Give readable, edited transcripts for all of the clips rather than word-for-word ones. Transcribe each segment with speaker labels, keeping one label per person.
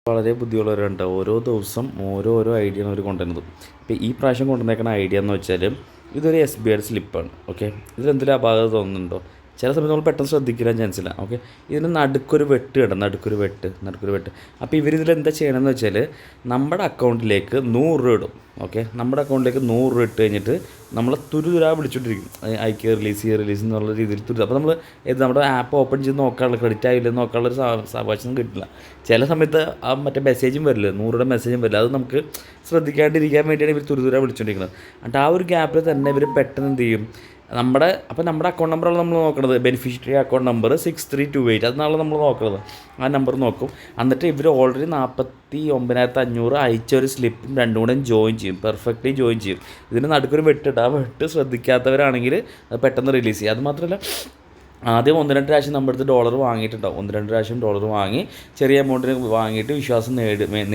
Speaker 1: വളരെ ബുദ്ധിയുള്ളവരുണ്ട്. ഓരോ ദിവസം ഓരോരോ ഐഡിയയാണ് അവർ കൊണ്ടുവരുന്നത്. ഇപ്പോൾ ഈ പ്രാവശ്യം കൊണ്ടുവന്നേക്കുന്ന ഐഡിയ എന്ന് വെച്ചാൽ ഇതൊരു SBIയുടെ സ്ലിപ്പാണ്. ഓക്കെ, ഇതിലെന്തെങ്കിലും അപാകത തോന്നുന്നുണ്ടോ? ചില സമയത്ത് നമ്മൾ പെട്ടെന്ന് ശ്രദ്ധിക്കാൻ ചാൻസ് ഇല്ല. ഓക്കെ, ഇതിന് നടുക്കൊരു വെട്ട് കിടണം, നടുക്കൊരു വെട്ട്. അപ്പോൾ ഇവരിതിലെന്താ ചെയ്യണമെന്ന് വെച്ചാൽ നമ്മുടെ അക്കൗണ്ടിലേക്ക് 100 രൂപ ഇടും. ഓക്കെ, നമ്മുടെ അക്കൗണ്ടിലേക്ക് 100 രൂപ ഇട്ട് കഴിഞ്ഞിട്ട് നമ്മൾ തുരുതുരാ വിളിച്ചുകൊണ്ടിരിക്കും. അയക്കുക, റിലീസ് എന്നുള്ള രീതിയിൽ തുരുത്. അപ്പോൾ നമ്മൾ നമ്മുടെ ആപ്പ് ഓപ്പൺ ചെയ്ത് നോക്കാനുള്ള ക്രെഡിറ്റ് ആയില്ലെന്ന് നോക്കാനുള്ളൊരു സാവകാശം കിട്ടില്ല. ചില സമയത്ത് ആ മറ്റേ മെസ്സേജും വരില്ല, 100 രൂപ മെസ്സേജും വരില്ല. അത് നമുക്ക് ശ്രദ്ധിക്കാണ്ടിരിക്കാൻ വേണ്ടിയാണ് ഇവർ തുരുതുരാ വിളിച്ചുകൊണ്ടിരിക്കുന്നത്. എന്നിട്ട് ആ ഒരു ഗ്യാപ്പിൽ തന്നെ ഇവർ പെട്ടെന്ന് എന്ത് ചെയ്യും, നമ്മുടെ അക്കൗണ്ട് നമ്പറാണ് നമ്മൾ നോക്കുന്നത്. ബെനിഫിഷ്യറി അക്കൗണ്ട് നമ്പർ 6328, അതാണ് നമ്മൾ നോക്കുന്നത്. ആ നമ്പർ നോക്കും. എന്നിട്ട് ഇവർ ഓൾറെഡി 49,500 അയച്ച ഒരു സ്ലിപ്പും രണ്ടും കൂടെ ജോയിൻ ചെയ്യും, പെർഫെക്റ്റ്ലി ജോയിൻ ചെയ്യും. ഇതിന് നടുക്കൊരു വെട്ടിട്ട് ആ വെട്ട് ശ്രദ്ധിക്കാത്തവരാണെങ്കിൽ അത് പെട്ടെന്ന് റിലീസ് ചെയ്യും. അതുമാത്രമല്ല, ആദ്യം 1-2 പ്രാവശ്യം നമ്മുടെ അടുത്ത് ഡോളർ വാങ്ങിയിട്ടുണ്ടാവും. 1-2 പ്രാവശ്യം ഡോളർ വാങ്ങി ചെറിയ എമൗണ്ടിന് വാങ്ങിയിട്ട് വിശ്വാസം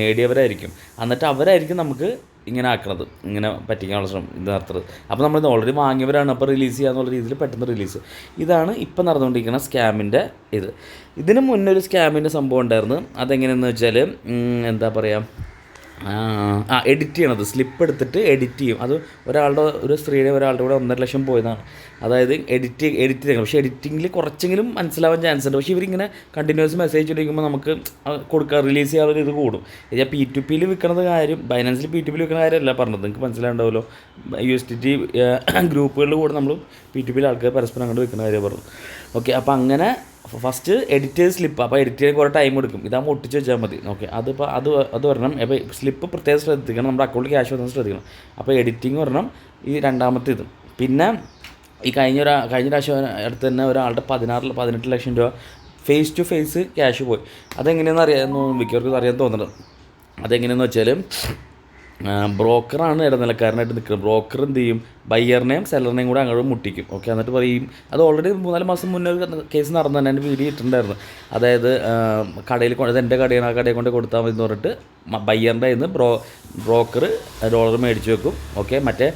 Speaker 1: നേടിയവരായിരിക്കും. എന്നിട്ട് അവരായിരിക്കും നമുക്ക് ഇങ്ങനെ ആക്കണത്, ഇങ്ങനെ പറ്റിക്കാനുള്ള ശ്രമം ഇത് നടത്തുന്നത്. അപ്പോൾ നമ്മൾ ഓൾറെഡി വാങ്ങിയവരാണ്, അപ്പോൾ റിലീസ് ചെയ്യാന്നുള്ള രീതിയിൽ പെട്ടെന്ന് റിലീസ്. ഇതാണ് ഇപ്പം നടന്നുകൊണ്ടിരിക്കുന്ന സ്കാമിൻ്റെ ഇത്. ഇതിന് മുന്നേ ഒരു സ്കാമിൻ്റെ സംഭവം ഉണ്ടായിരുന്നു. അതെങ്ങനെയെന്ന് വെച്ചാൽ എന്താ പറയുക, എഡിറ്റ് ചെയ്യണത്, സ്ലിപ്പ് എടുത്തിട്ട് എഡിറ്റ് ചെയ്യും. അത് ഒരു സ്ത്രീയുടെ ഒരാളുടെ കൂടെ 1.5 ലക്ഷം പോയതാണ്. അതായത് എഡിറ്റ് ചെയ്യണം. പക്ഷേ എഡിറ്റിങ്ങിൽ കുറച്ചെങ്കിലും മനസ്സിലാവാൻ ചാൻസ് ഉണ്ട്. പക്ഷേ ഇവരിങ്ങനെ കണ്ടിന്യൂസ് മെസ്സേജ് ഇരിക്കുമ്പോൾ നമുക്ക് റിലീസ് ചെയ്യാനുള്ള ഇത് കൂടും. ഞാൻ P2P വിൽക്കുന്നത് കാര്യം, ബൈനാൻസിൽ P2P വിൽക്കുന്ന കാര്യമല്ല പറഞ്ഞത്, നിങ്ങൾക്ക് മനസ്സിലാണ്ടാവുമല്ലോ. USDT ഗ്രൂപ്പുകളിൽ കൂടെ നമ്മൾ P2P ആൾക്കാർ പരസ്പരം അങ്ങോട്ട് വിൽക്കുന്ന കാര്യം പറഞ്ഞു. ഓക്കെ, അപ്പോൾ അങ്ങനെ ഫസ്റ്റ് എഡിറ്റ് ചെയ്ത് സ്ലിപ്പ്, അപ്പോൾ എഡിറ്റ് ചെയ്യാൻ കുറേ ടൈം എടുക്കും. ഇതാകുമ്പോൾ ഒട്ടിച്ച് വെച്ചാൽ മതി. ഓക്കെ, അത് വരണം. അപ്പോൾ സ്ലിപ്പ് പ്രത്യേകം ശ്രദ്ധിക്കണം, നമ്മുടെ അക്കൗണ്ടിൽ ക്യാഷ് വന്നാൽ ശ്രദ്ധിക്കണം. അപ്പോൾ എഡിറ്റിംഗ് വരണം ഈ രണ്ടാമത്തെ ഇത്. പിന്നെ ഈ കഴിഞ്ഞ പ്രാവശ്യം അടുത്ത് തന്നെ ഒരാളുടെ 18 ലക്ഷം രൂപ ഫേസ് ടു ഫേസ് ക്യാഷ് പോയി. അതെങ്ങനെയാണെന്ന് മിക്കവർക്കും അറിയാൻ തോന്നുന്നത്. അതെങ്ങനെയാണെന്ന് വെച്ചാൽ ബ്രോക്കറാണ് ഇടനിലക്കാരനായിട്ട് നിൽക്കുന്നത്. ബ്രോക്കർ എന്ത് ചെയ്യും, ബയ്യറിനെയും സെല്ലറിനെയും കൂടെ അങ്ങോട്ട് മുട്ടിക്കും. ഓക്കെ, എന്നിട്ട് പറയും, അത് ഓൾറെഡി 3-4 മാസം മുന്നേ ഒരു കേസ് നടന്നു തന്നെ, എൻ്റെ വീഡിയോ ഇട്ടിട്ടുണ്ടായിരുന്നു. അതായത് കടയിൽ എൻ്റെ കടയാണ്, ആ കടയിൽ കൊണ്ട് കൊടുത്താൽ മതി എന്ന് പറഞ്ഞിട്ട് ബയ്യറിൻ്റെ കയ്യിൽ നിന്ന് ബ്രോക്കർ ഡോളർ മേടിച്ച് വെക്കും. ഓക്കെ, മറ്റേ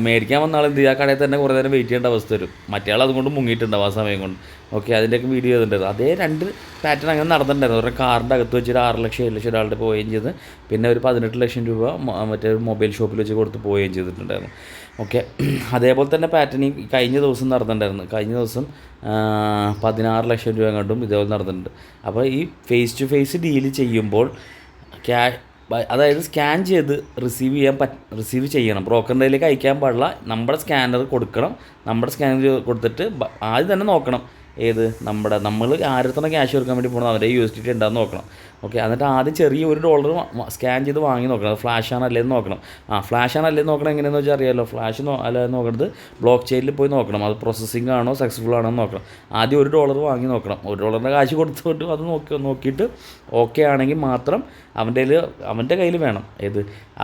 Speaker 1: മേടിക്കാൻ വന്ന ആൾ എന്ത് ചെയ്യുക, ആ കടയിൽ തന്നെ കുറേ നേരം വെയിറ്റ് ചെയ്യേണ്ട അവസ്ഥ വരും. മറ്റേ ആൾ അതുകൊണ്ട് മുങ്ങിയിട്ടുണ്ടാവും ആ സമയം കൊണ്ട്. ഓക്കെ, അതിൻ്റെയൊക്കെ വീഡിയോ ചെയ്തിട്ടുണ്ടായിരുന്നു. അതേ 2 പാറ്റേൺ അങ്ങനെ നടന്നിട്ടുണ്ടായിരുന്നു. ഒരു കാറിൻ്റെ അകത്ത് വെച്ചിട്ട് 6 ലക്ഷം 7 ലക്ഷം ഒരാളുടെ പോവുകയും ചെയ്ത്, പിന്നെ ഒരു 18 ലക്ഷം രൂപ മറ്റേ മൊബൈൽ ഷോപ്പിൽ വെച്ച് കൊടുത്ത് പോവുകയും ചെയ്തിട്ടുണ്ടായിരുന്നു. ഓക്കെ, അതേപോലെ തന്നെ പാറ്റേൺ ഈ കഴിഞ്ഞ ദിവസം നടന്നിട്ടുണ്ടായിരുന്നു. കഴിഞ്ഞ ദിവസം 16 ലക്ഷം രൂപ കണ്ടും ഇതേപോലെ നടന്നിട്ടുണ്ട്. അപ്പോൾ ഈ ഫേസ് ടു ഫേസ് ഡീല് ചെയ്യുമ്പോൾ അതായത് സ്കാൻ ചെയ്ത് റിസീവ് ചെയ്യണം. ബ്രോക്കറിൻ്റെ കയ്യിലേക്ക് അയക്കാൻ പാടില്ല. നമ്മുടെ സ്കാനർ കൊടുക്കണം. നമ്മുടെ സ്കാനർ കൊടുത്തിട്ട് ആദ്യം തന്നെ നോക്കണം നമ്മൾ ആരടുത്താണ് ക്യാഷ് കൊടുക്കാൻ വേണ്ടി പോകുന്നത്, അവരുടെ USDT ഉണ്ടാകുന്ന നോക്കണം. ഓക്കെ, എന്നിട്ട് ആദ്യം ചെറിയ $1 സ്കാൻ ചെയ്ത് വാങ്ങി നോക്കണം. അത് ഫ്ലാഷ് ആണല്ലേന്ന് നോക്കണം. ഫ്ലാഷ് ആണല്ലേന്ന് നോക്കണം. എങ്ങനെയാണെന്ന് വെച്ചാൽ അറിയാമല്ലോ, ഫ്ലാഷ് അല്ല നോക്കുന്നത് ബ്ലോക്ക് ചെയിനിൽ പോയി നോക്കണം. അത് പ്രോസസ്സിംഗ് ആണോ സക്സസ്ഫുൾ ആണോ എന്ന് നോക്കണം. ആദ്യം $1 വാങ്ങി നോക്കണം. $1 കാശ് കൊടുത്തിട്ട് അത് നോക്കിയിട്ട് ഓക്കെ ആണെങ്കിൽ മാത്രം അവൻ്റെ കയ്യിൽ വേണം.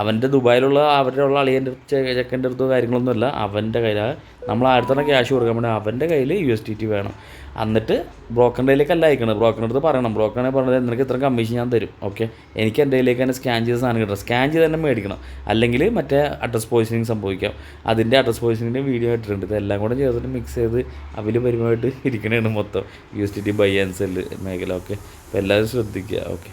Speaker 1: അവൻ്റെ ദുബായിലുള്ള അവരുടെ അളിയൻ്റെ ചെക്കൻ്റെ അടുത്തോ കാര്യങ്ങളൊന്നുമല്ല, അവൻ്റെ കയ്യിൽ നമ്മൾ ആയിരത്തന്നെ ക്യാഷ് കൊടുക്കാൻ വേണ്ടി അവൻ്റെ കയ്യിൽ USDT വേണം. എന്നിട്ട് ബ്രോക്കറിൻ്റെ കയ്യിലേക്കല്ല അയക്കണം. ബ്രോക്കറിൻ്റെ അടുത്ത് പറയണം. ബ്രോക്കറിനെ പറഞ്ഞത് നിനക്ക് ഇത്ര കമ്മീഷൻ ഞാൻ തരും. ഓക്കെ, എനിക്ക് എൻ്റെ കയ്യിലേക്ക് തന്നെ സ്കാൻ ചെയ്ത സാധനം കിട്ടണം. സ്കാൻ ചെയ്ത് തന്നെ മേടിക്കണം. അല്ലെങ്കിൽ മറ്റേ അഡ്രസ് പോയിസണിങ് സംഭവിക്കാം. അതിൻ്റെ അഡ്രസ് പോയിസണിൻ്റെ വീഡിയോ ഇട്ടിട്ടുണ്ട്. ഇതെല്ലാം കൂടെ ചേർത്തിട്ട് മിക്സ് ചെയ്ത് പരിപാടിയായിട്ട് ഇരിക്കണതാണ് മൊത്തം USDT ബൈ ആൻഡ് സെല്ല് മേഖല. ഓക്കെ, അപ്പോൾ എല്ലാവരും ശ്രദ്ധിക്കുക. ഓക്കെ.